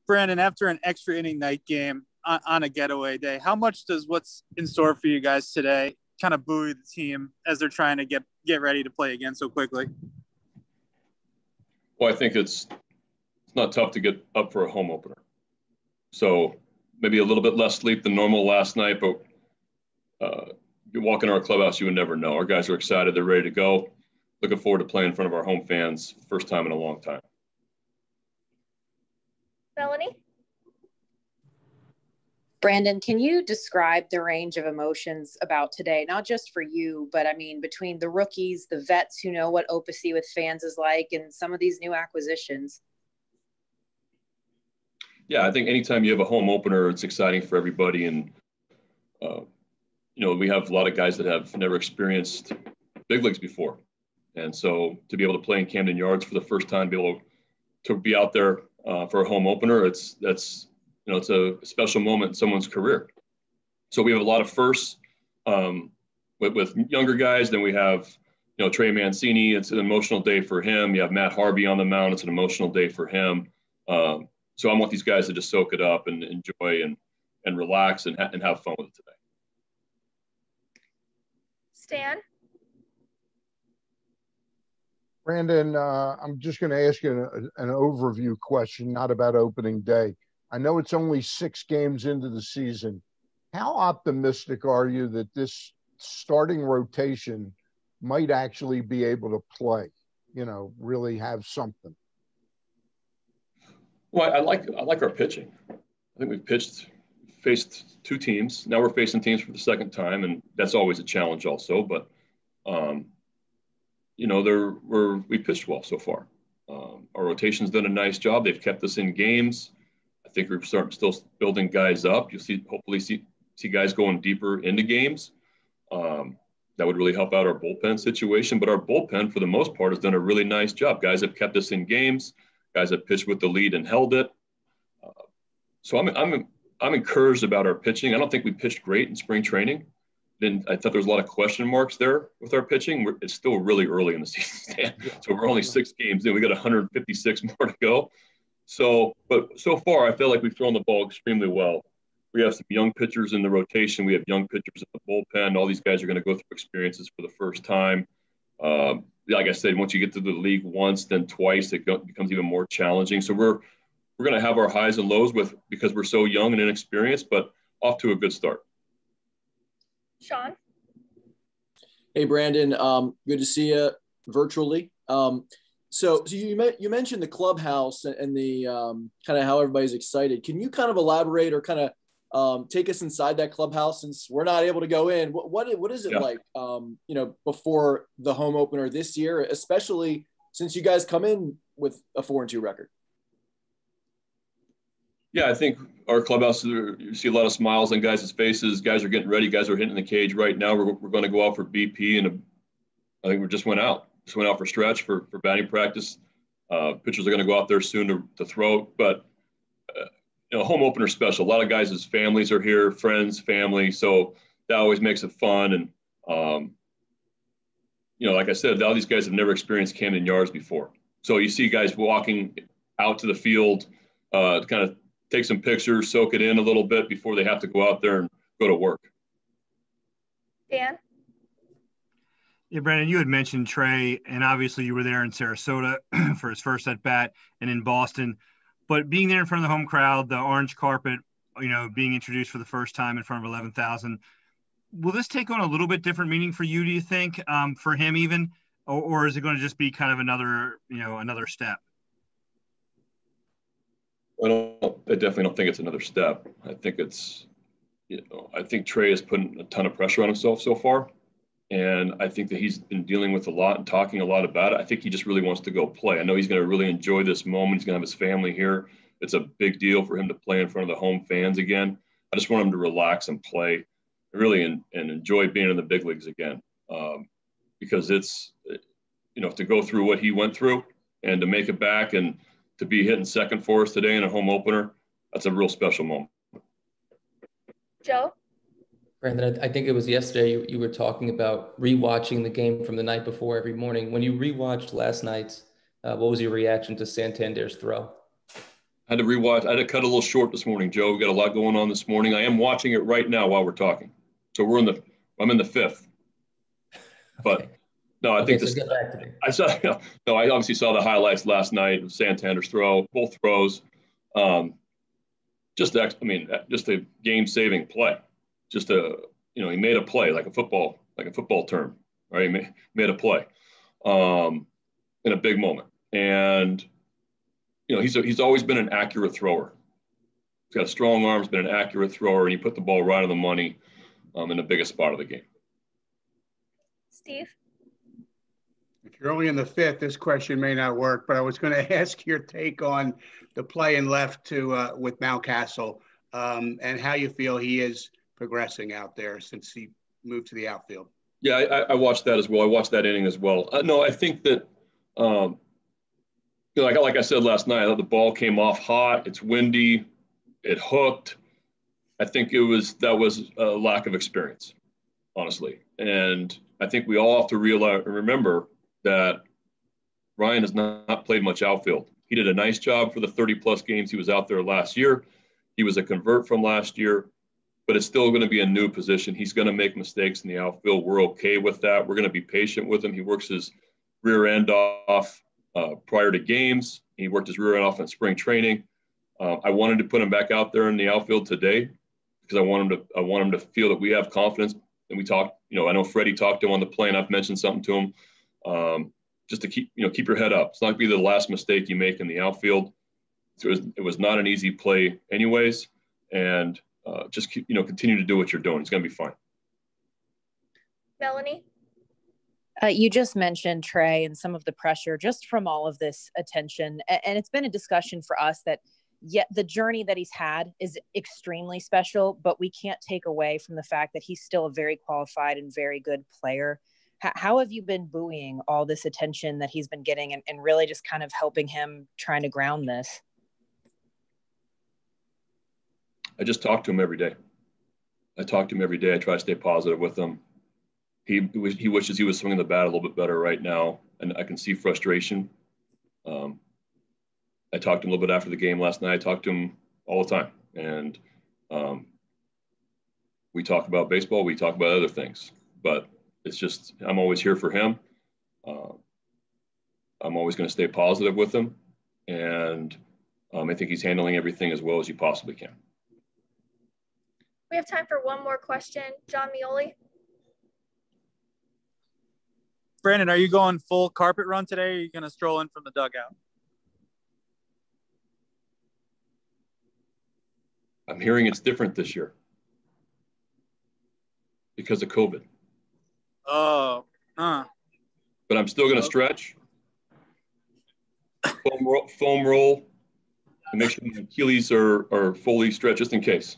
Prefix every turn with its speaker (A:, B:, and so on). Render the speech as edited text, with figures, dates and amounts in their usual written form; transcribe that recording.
A: Brandon, after an extra inning night game on a getaway day, how much does what's in store for you guys today kind of buoy the team as they're trying to get ready to play again so quickly?
B: Well, I think it's not tough to get up for a home opener. So maybe a little bit less sleep than normal last night, but you walk in our clubhouse, you would never know. Our guys are excited. They're ready to go. Looking forward to playing in front of our home fans. First time in a long time.
C: Melanie?
D: Brandon, can you describe the range of emotions about today, not just for you, but I mean, between the rookies, the vets who know what OPC with fans is like, and some of these new acquisitions?
B: Yeah, I think anytime you have a home opener, it's exciting for everybody. And, we have a lot of guys that have never experienced big leagues before. And so to be able to play in Camden Yards for the first time, be able to be out there for a home opener, it's a special moment in someone's career. So we have a lot of firsts with younger guys. Then we have, Trey Mancini. It's an emotional day for him. You have Matt Harvey on the mound. It's an emotional day for him. So I want these guys to just soak it up and enjoy and relax and have fun with it today.
C: Stan?
E: Brandon, I'm just going to ask you an overview question, not about opening day. I know it's only 6 games into the season. How optimistic are you that this starting rotation might actually be able to play, really have something?
B: Well, I like our pitching. I think we've faced 2 teams. Now we're facing teams for the second time, and that's always a challenge also. But, we pitched well so far. Our rotation's done a nice job. They've kept us in games. I think we're still building guys up. You'll hopefully see guys going deeper into games. That would really help out our bullpen situation. But our bullpen, for the most part, has done a really nice job. Guys have kept us in games. Guys have pitched with the lead and held it. So I'm encouraged about our pitching. I don't think we pitched great in spring training. I thought there was a lot of question marks there with our pitching. It's still really early in the season. So we're only 6 games in. We got 156 more to go. But so far, I feel like we've thrown the ball extremely well. We have some young pitchers in the rotation. We have young pitchers in the bullpen. All these guys are going to go through experiences for the first time. Like I said, once you get to the league once, then twice, it becomes even more challenging. So we're going to have our highs and lows because we're so young and inexperienced, but off to a good start.
C: Sean?
F: Hey, Brandon. Good to see you virtually. So you mentioned the clubhouse and the kind of how everybody's excited. Can you kind of elaborate or kind of take us inside that clubhouse since we're not able to go in? What is it like, before the home opener this year, especially since you guys come in with a 4-2 record?
B: Yeah, I think our clubhouse, you see a lot of smiles on guys' faces. Guys are getting ready. Guys are hitting the cage right now. We're going to go out for BP, and I think we just went out. Just went out for stretch for batting practice. Pitchers are going to go out there soon to throw. But, home opener special. A lot of guys' families are here, friends, family. So that always makes it fun. And, like I said, all these guys have never experienced Camden Yards before. So you see guys walking out to the field to kind of take some pictures, soak it in a little bit before they have to go out there and go to work.
C: Dan?
G: Yeah, Brandon, you had mentioned Trey, and obviously you were there in Sarasota for his first at bat and in Boston. But being there in front of the home crowd, the orange carpet, being introduced for the first time in front of 11,000, will this take on a little bit different meaning for you, do you think, for him even? Or is it going to just be kind of another step?
B: I definitely don't think it's another step. I think I think Trey has put a ton of pressure on himself so far. And I think that he's been dealing with a lot and talking a lot about it. I think he just really wants to go play. I know he's going to really enjoy this moment. He's going to have his family here. It's a big deal for him to play in front of the home fans again. I just want him to relax and play really and enjoy being in the big leagues again. Because it's, to go through what he went through and to make it back and to be hitting second for us today in a home opener, that's a real special moment.
C: Joe?
H: Brandon, I think it was yesterday you were talking about rewatching the game from the night before every morning. When you rewatched last night's, what was your reaction to Santander's throw?
B: I had to rewatch. I had to cut a little short this morning, Joe. We got a lot going on this morning. I am watching it right now while we're talking. So I'm in the fifth. But
H: Okay.
B: no, I think
H: So get back to me.
B: I saw. No, I obviously saw the highlights last night of Santander's throw, both throws. Just a game-saving play. He made a play like a football term, right? He made a play in a big moment, and he's always been an accurate thrower. He's got strong arms, been an accurate thrower, and he put the ball right on the money in the biggest spot of the game.
C: Steve?
I: If you're only in the fifth, this question may not work, but I was going to ask your take on the play in left with Mountcastle and how you feel he is progressing out there since he moved to the outfield.
B: Yeah, I watched that as well. I watched that inning as well. No, I think that, like I said last night, I thought the ball came off hot. It's windy. It hooked. I think that was a lack of experience, honestly. And I think we all have to remember that Ryan has not played much outfield. He did a nice job for the 30-plus games he was out there last year. He was a convert from last year, but it's still going to be a new position. He's going to make mistakes in the outfield. We're okay with that. We're going to be patient with him. He works his rear end off prior to games. He worked his rear end off in spring training. I wanted to put him back out there in the outfield today because I want him to feel that we have confidence. And we talked, I know Freddie talked to him on the plane. I've mentioned something to him just to keep your head up. It's not going to be the last mistake you make in the outfield. It was not an easy play anyways. And just continue to do what you're doing. It's going to be fine.
C: Melanie?
D: You just mentioned Trey and some of the pressure just from all of this attention. And it's been a discussion for us that yet the journey that he's had is extremely special, but we can't take away from the fact that he's still a very qualified and very good player. How have you been buoying all this attention that he's been getting and really just kind of helping him trying to ground this?
B: I just talk to him every day. I try to stay positive with him. He wishes he was swinging the bat a little bit better right now, and I can see frustration. I talked to him a little bit after the game last night. I talked to him all the time, and we talk about baseball. We talk about other things, but it's just I'm always here for him. I'm always going to stay positive with him, and I think he's handling everything as well as you possibly can.
C: We have time for one more question. John Mioli.
A: Brandon, are you going full carpet run today, or are you going to stroll in from the dugout?
B: I'm hearing it's different this year because of COVID.
A: Oh,
B: But I'm still going to stretch, foam roll, and make sure the Achilles are fully stretched just in case.